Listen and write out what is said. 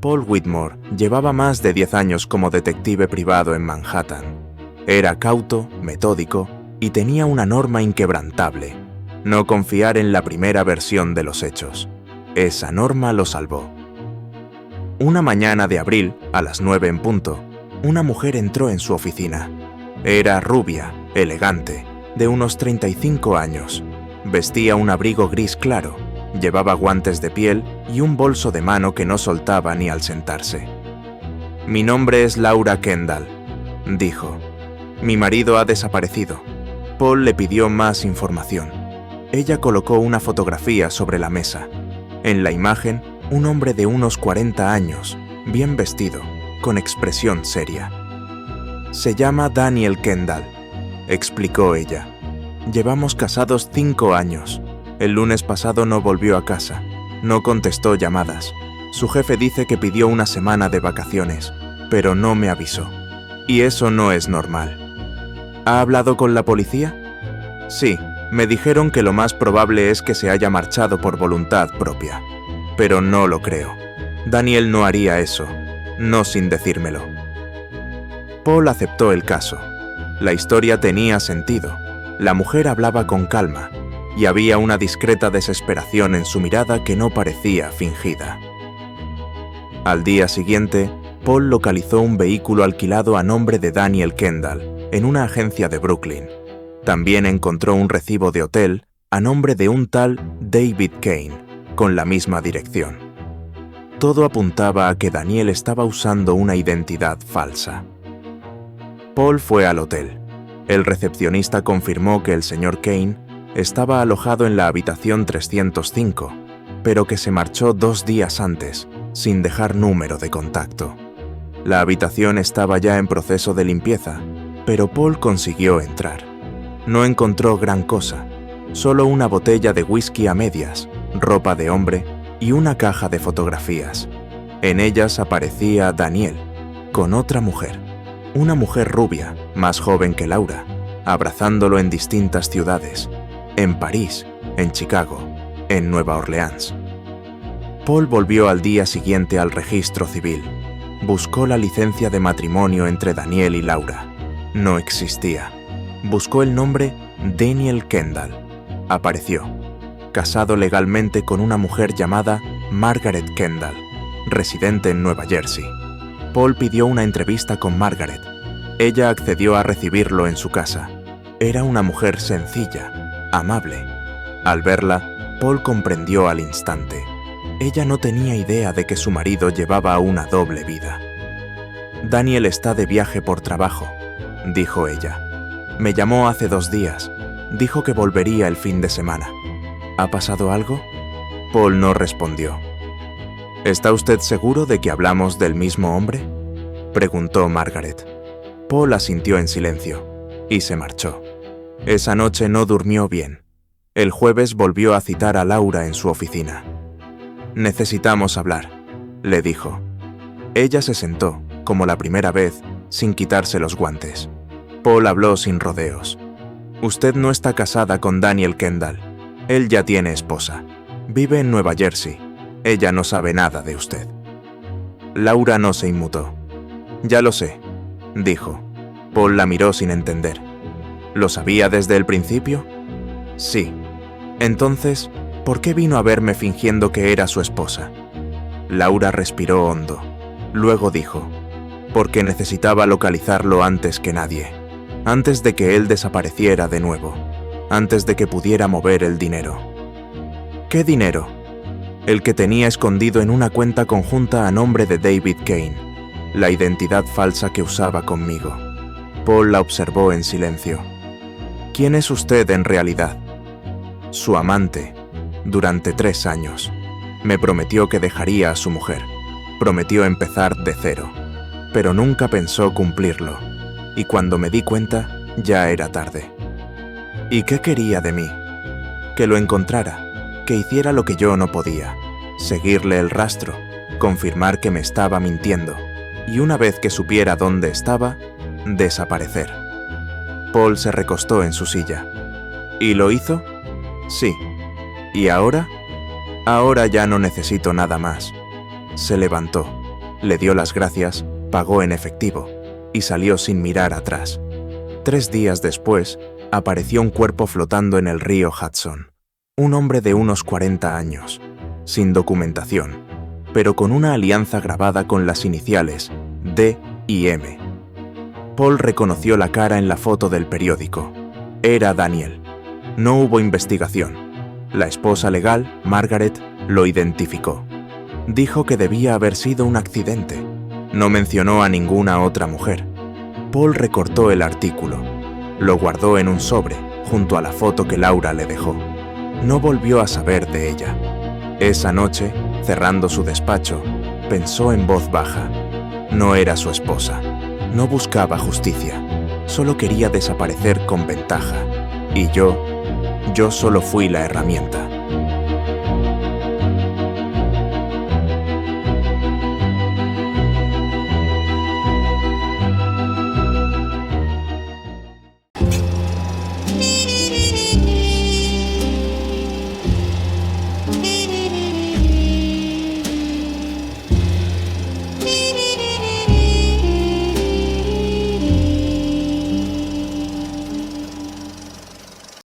Paul Whitmore llevaba más de 10 años como detective privado en Manhattan. Era cauto, metódico y tenía una norma inquebrantable: no confiar en la primera versión de los hechos. Esa norma lo salvó. Una mañana de abril, a las 9 en punto, una mujer entró en su oficina. Era rubia, elegante, de unos 35 años. Vestía un abrigo gris claro, llevaba guantes de piel y un bolso de mano que no soltaba ni al sentarse. «Mi nombre es Laura Kendall», dijo. «Mi marido ha desaparecido». Paul le pidió más información. Ella colocó una fotografía sobre la mesa. En la imagen, un hombre de unos 40 años, bien vestido, con expresión seria. «Se llama Daniel Kendall», explicó ella. «Llevamos casados 5 años. El lunes pasado no volvió a casa. No contestó llamadas. Su jefe dice que pidió una semana de vacaciones, pero no me avisó. Y eso no es normal». «¿Ha hablado con la policía?» «Sí, me dijeron que lo más probable es que se haya marchado por voluntad propia. Pero no lo creo. Daniel no haría eso, no sin decírmelo». Paul aceptó el caso. La historia tenía sentido. La mujer hablaba con calma, y había una discreta desesperación en su mirada que no parecía fingida. Al día siguiente, Paul localizó un vehículo alquilado a nombre de Daniel Kendall en una agencia de Brooklyn. También encontró un recibo de hotel a nombre de un tal David Kane, con la misma dirección. Todo apuntaba a que Daniel estaba usando una identidad falsa. Paul fue al hotel. El recepcionista confirmó que el señor Kane estaba alojado en la habitación 305, pero que se marchó 2 días antes, sin dejar número de contacto. La habitación estaba ya en proceso de limpieza, pero Paul consiguió entrar. No encontró gran cosa, solo una botella de whisky a medias, ropa de hombre y una caja de fotografías. En ellas aparecía Daniel, con otra mujer, una mujer rubia, más joven que Laura, abrazándolo en distintas ciudades, en París, en Chicago, en Nueva Orleans. Paul volvió al día siguiente al registro civil. Buscó la licencia de matrimonio entre Daniel y Laura. No existía. Buscó el nombre Daniel Kendall. Apareció. Casado legalmente con una mujer llamada Margaret Kendall, residente en Nueva Jersey. Paul pidió una entrevista con Margaret. Ella accedió a recibirlo en su casa. Era una mujer sencilla, amable. Al verla, Paul comprendió al instante. Ella no tenía idea de que su marido llevaba una doble vida. «Daniel está de viaje por trabajo», dijo ella. «Me llamó hace 2 días. Dijo que volvería el fin de semana. ¿Ha pasado algo?» Paul no respondió. «¿Está usted seguro de que hablamos del mismo hombre?», preguntó Margaret. Paul asintió en silencio y se marchó. Esa noche no durmió bien. El jueves volvió a citar a Laura en su oficina. «Necesitamos hablar», le dijo. Ella se sentó, como la primera vez, sin quitarse los guantes. Paul habló sin rodeos. «Usted no está casada con Daniel Kendall. Él ya tiene esposa. Vive en Nueva Jersey. Ella no sabe nada de usted». Laura no se inmutó. «Ya lo sé», dijo. Paul la miró sin entender. «¿Lo sabía desde el principio?» «Sí». «Entonces, ¿por qué vino a verme fingiendo que era su esposa?» Laura respiró hondo. Luego dijo: «Porque necesitaba localizarlo antes que nadie, antes de que él desapareciera de nuevo, antes de que pudiera mover el dinero». «¿Qué dinero?» «El que tenía escondido en una cuenta conjunta a nombre de David Kane, la identidad falsa que usaba conmigo». Paul la observó en silencio. «¿Quién es usted en realidad?» «Su amante, durante 3 años. Me prometió que dejaría a su mujer. Prometió empezar de cero, pero nunca pensó cumplirlo. Y cuando me di cuenta, ya era tarde». «¿Y qué quería de mí?» «Que lo encontrara, que hiciera lo que yo no podía, seguirle el rastro, confirmar que me estaba mintiendo, y una vez que supiera dónde estaba, desaparecer». Paul se recostó en su silla. «¿Y lo hizo?» «Sí». «¿Y ahora?» «Ahora ya no necesito nada más». Se levantó. Le dio las gracias, pagó en efectivo y salió sin mirar atrás. 3 días después, apareció un cuerpo flotando en el río Hudson. Un hombre de unos 40 años, sin documentación, pero con una alianza grabada con las iniciales D y M. Paul reconoció la cara en la foto del periódico. Era Daniel. No hubo investigación. La esposa legal, Margaret, lo identificó. Dijo que debía haber sido un accidente. No mencionó a ninguna otra mujer. Paul recortó el artículo. Lo guardó en un sobre, junto a la foto que Laura le dejó. No volvió a saber de ella. Esa noche, cerrando su despacho, pensó en voz baja. No era su esposa. No buscaba justicia. Solo quería desaparecer con ventaja. Y yo solo fui la herramienta.